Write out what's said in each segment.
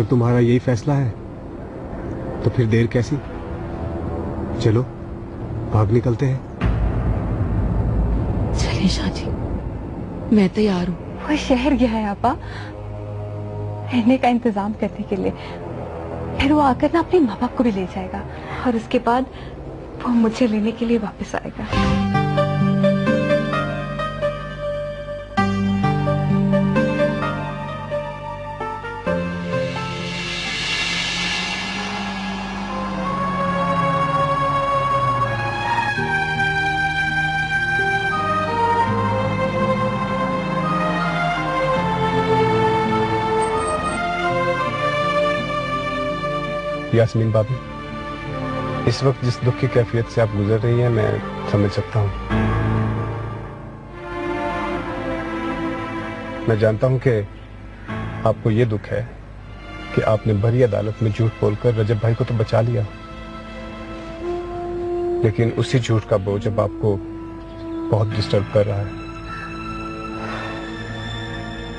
अगर तुम्हारा यही फैसला है तो फिर देर कैसी, चलो भाग निकलते हैं। चलिए शाह जी, मैं तैयार हूँ। वो शहर गया है आपा रहने का इंतजाम करने के लिए, फिर वो आकर ना अपने माँ बाप को भी ले जाएगा और उसके बाद वो मुझे लेने के लिए वापस आएगा। यास्मीन भाभी, इस वक्त जिस दुख की कैफियत से आप गुजर रही हैं मैं समझ सकता हूँ। मैं जानता हूँ कि आपको ये दुख है कि आपने भरी अदालत में झूठ बोलकर रजब भाई को तो बचा लिया, लेकिन उसी झूठ का बोझ अब आपको बहुत डिस्टर्ब कर रहा है।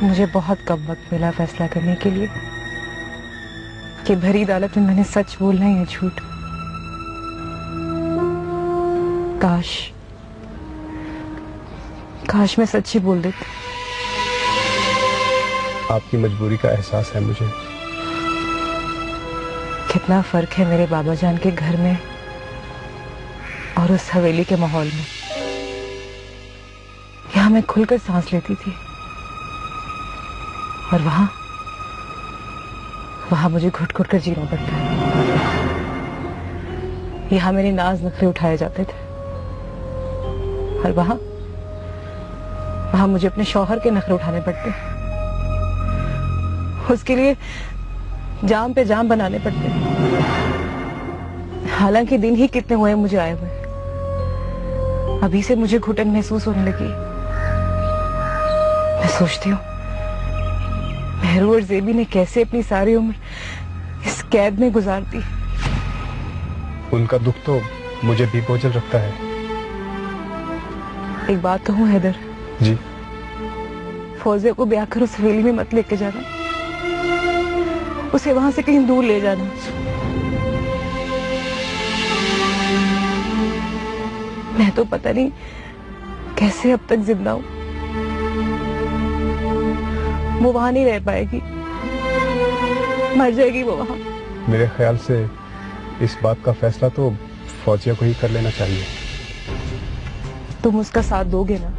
मुझे बहुत कम वक्त मिला फैसला करने के लिए कि भरी अदालत में मैंने सच बोलना है या झूठ। काश मैं सच ही बोल देती। आपकी मजबूरी का एहसास है मुझे। कितना फर्क है मेरे बाबा जान के घर में और उस हवेली के माहौल में। यहाँ मैं खुलकर सांस लेती थी और वहां मुझे घुट घुट कर जीना पड़ता है। यहाँ मेरे नाज नखरे उठाए जाते थे और वहां मुझे अपने शौहर के नखरे उठाने पड़ते, उसके लिए जाम पे जाम बनाने पड़ते। हालांकि दिन ही कितने हुए मुझे आए हुए, अभी से मुझे घुटन महसूस होने लगी। मैं सोचती हूँ मेहरू और जेबी ने कैसे अपनी सारी उम्र इस कैद में गुजार दी। उनका दुख तो मुझे भी बोझल रखता है। एक बात कहूँ हैदर जी, फौजिया को ब्याह कर उस हवेली में मत लेके जाना, उसे वहां से कहीं दूर ले जाना। मैं तो पता नहीं कैसे अब तक जिंदा हूं। वो वहां नहीं रह पाएगी, मर जाएगी वो वहां। मेरे ख्याल से इस बात का फैसला तो फौजिया को ही कर लेना चाहिए। तुम उसका साथ दोगे ना?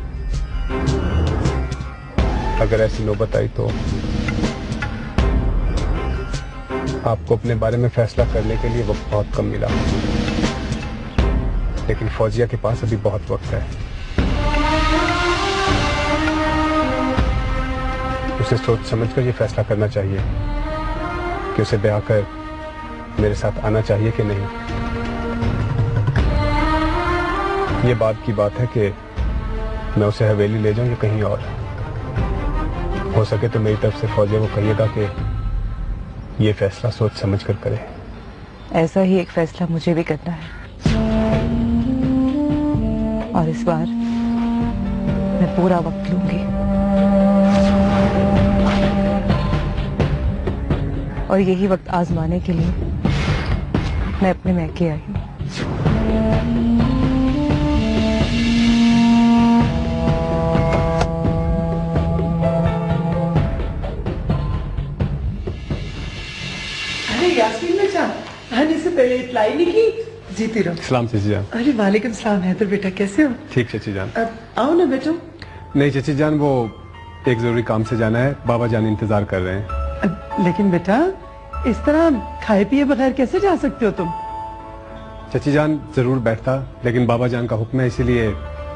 अगर ऐसी नौबत आई तो आपको अपने बारे में फैसला करने के लिए वक्त बहुत कम मिला, लेकिन फौजिया के पास अभी बहुत वक्त है। उसे सोच समझकर ये फैसला करना चाहिए कि उसे ब्याह कर मेरे साथ आना चाहिए कि नहीं। ये बात की बात है कि मैं उसे हवेली ले जाऊं या कहीं और। हो सके तो मेरी तरफ से फौजिया को कहिएगा कि ये फैसला सोच समझ कर करे। ऐसा ही एक फैसला मुझे भी करना है और इस बार मैं पूरा वक्त लूंगी और यही वक्त आजमाने के लिए मैं अपने मैके आई हूँ। अरे यास्मीन बेटा, आने से पहले इतलाई नहीं की? जीती रहो। सलाम चची जान। अरे वालेकुम सलाम हैदर बेटा, कैसे हो? ठीक चची जान। आओ ना बेटो। नहीं चची जान, वो एक जरूरी काम से जाना है, बाबा जान इंतजार कर रहे हैं। लेकिन बेटा इस तरह खाए पिए बगैर कैसे जा सकते हो तुम? चची जान जरूर बैठता, लेकिन बाबा जान का हुक्म है, इसीलिए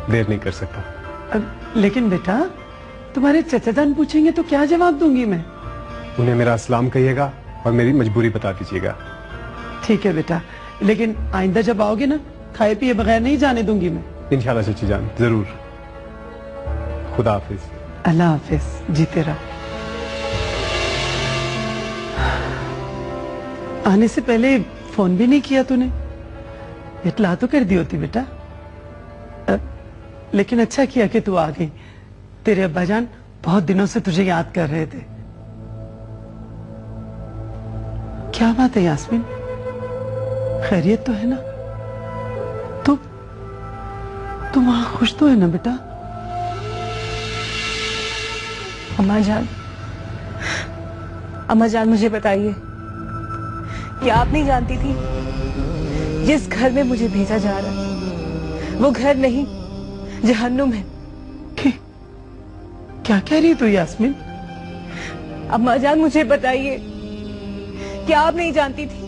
देर नहीं कर सकता। लेकिन बेटा तुम्हारे चचा जान पूछेंगे तो क्या जवाब दूंगी मैं? उन्हें मेरा सलाम कहिएगा और मेरी मजबूरी बता दीजिएगा। ठीक है बेटा, लेकिन आइंदा जब आओगे ना खाए पिए बगैर नहीं जाने दूंगी मैं। इंशाल्लाह चची जान, जरूर। खुदा हाफिज। अल्लाह हाफिज, जीते रहो। आने से पहले फोन भी नहीं किया तूने, इतला तो कर दी होती बेटा। लेकिन अच्छा किया कि तू आ गई। तेरे अब्बा जान बहुत दिनों से तुझे याद कर रहे थे। क्या बात है यास्मीन, खैरियत तो है ना? तुम वहां खुश तो है ना बेटा? अम्मा जान मुझे बताइए, क्या आप नहीं जानती थी जिस घर में मुझे भेजा जा रहा है वो घर नहीं जहन्नुम है? क्या कह रही तू यास्मीन? अम्मा जान मुझे बताइए, क्या आप नहीं जानती थी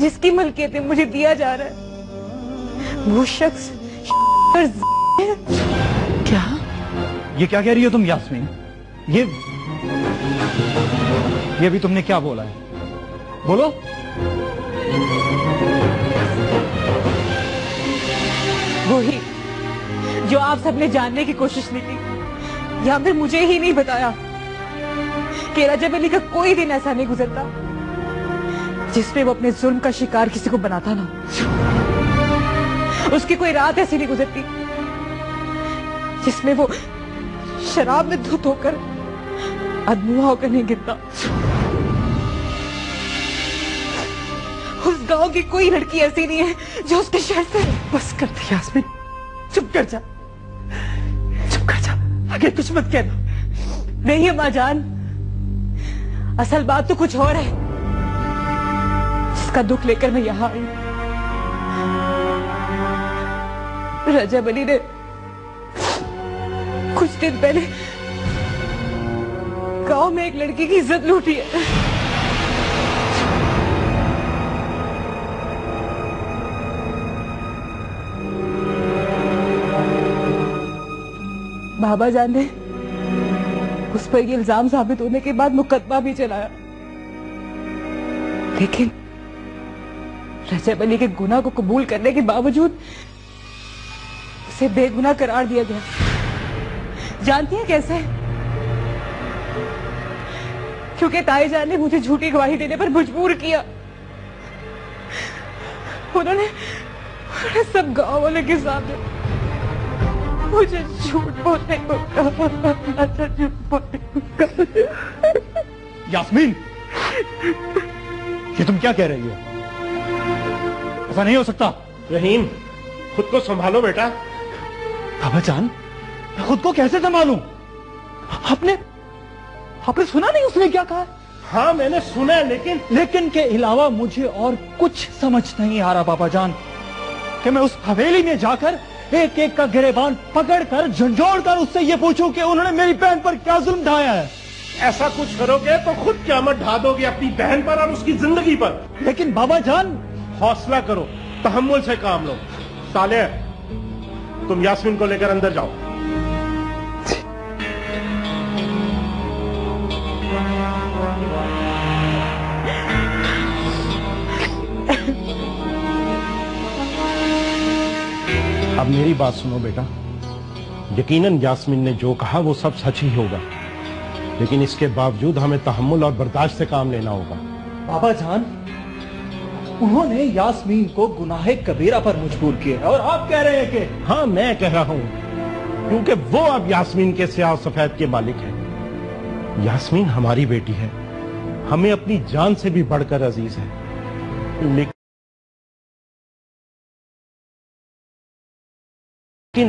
जिसकी मलकियतें मुझे दिया जा रहा है वो शख्स क्या? ये क्या कह रही हो तुम यास्मीन? ये भी तुमने क्या बोला है? बोलो। वही जो आप सबने जानने की कोशिश नहीं की, या फिर मुझे ही नहीं बताया कि रजब अली का कोई दिन ऐसा नहीं गुजरता जिसमें वो अपने जुल्म का शिकार किसी को बनाता ना। उसकी कोई रात ऐसी नहीं गुजरती जिसमें वो शराब में धुत होकर अधमुआ होकर नहीं गिरता। उस गांव की कोई लड़की ऐसी नहीं है जो उसके शहर से। बस कर दे यास्मीन, चुप कर जा, आगे कुछ मत कहना। नहीं अम्मा जान, असल बात तो कुछ और है जिसका दुख लेकर मैं यहां आई। रजब अली ने कुछ दिन पहले गांव में एक लड़की की इज्जत लूटी है। बाबा जान ने उस पर ये इल्जाम साबित होने के बाद मुकदमा भी चलाया, लेकिन रजब अली के गुनाह को कबूल करने के बावजूद उसे बेगुनाह करार दिया गया। जानती है कैसे? क्योंकि ताई जान ने मुझे झूठी गवाही देने पर मजबूर किया। उन्होंने सब गांव वाले के सामने मुझे झूठ बोलने को कहा। झूठ बोलने को कहा। यास्मीन, ये तुम क्या कह रही हो? ऐसा नहीं हो सकता। रहीम, खुद को संभालो बेटा। बाबा जान, मैं खुद को कैसे संभालूं? आपने सुना नहीं उसने क्या कहा? हाँ मैंने सुना, लेकिन के अलावा मुझे और कुछ समझ नहीं आ रहा बाबा जान, कि मैं उस हवेली में जाकर एक एक का गिरेबान पकड़कर झंझोड़ कर उससे ये पूछूं कि उन्होंने मेरी बहन पर क्या जुल्म ढाया है। ऐसा कुछ करोगे तो खुद क़यामत ढा दोगे अपनी बहन पर और उसकी जिंदगी पर। लेकिन बाबा जान, हौसला करो, तहम्मुल से काम लो। साले, तुम यास्मीन को लेकर अंदर जाओ। अब मेरी बात सुनो बेटा, यकीनन यास्मीन ने जो कहा वो सब सच ही होगा, लेकिन इसके बावजूद हमें तहम्मुल और बर्दाश्त से काम लेना होगा। बाबा जान, उन्होंने यास्मीन को गुनाहे कबीरा पर मजबूर किया और आप कह रहे हैं कि? हाँ मैं कह रहा हूं, क्योंकि वो अब यास्मीन के स्याह सफेद के मालिक है। यास्मीन हमारी बेटी है, हमें अपनी जान से भी बढ़कर अजीज है, लेकिन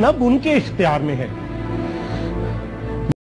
अब उनके इख्तियार में है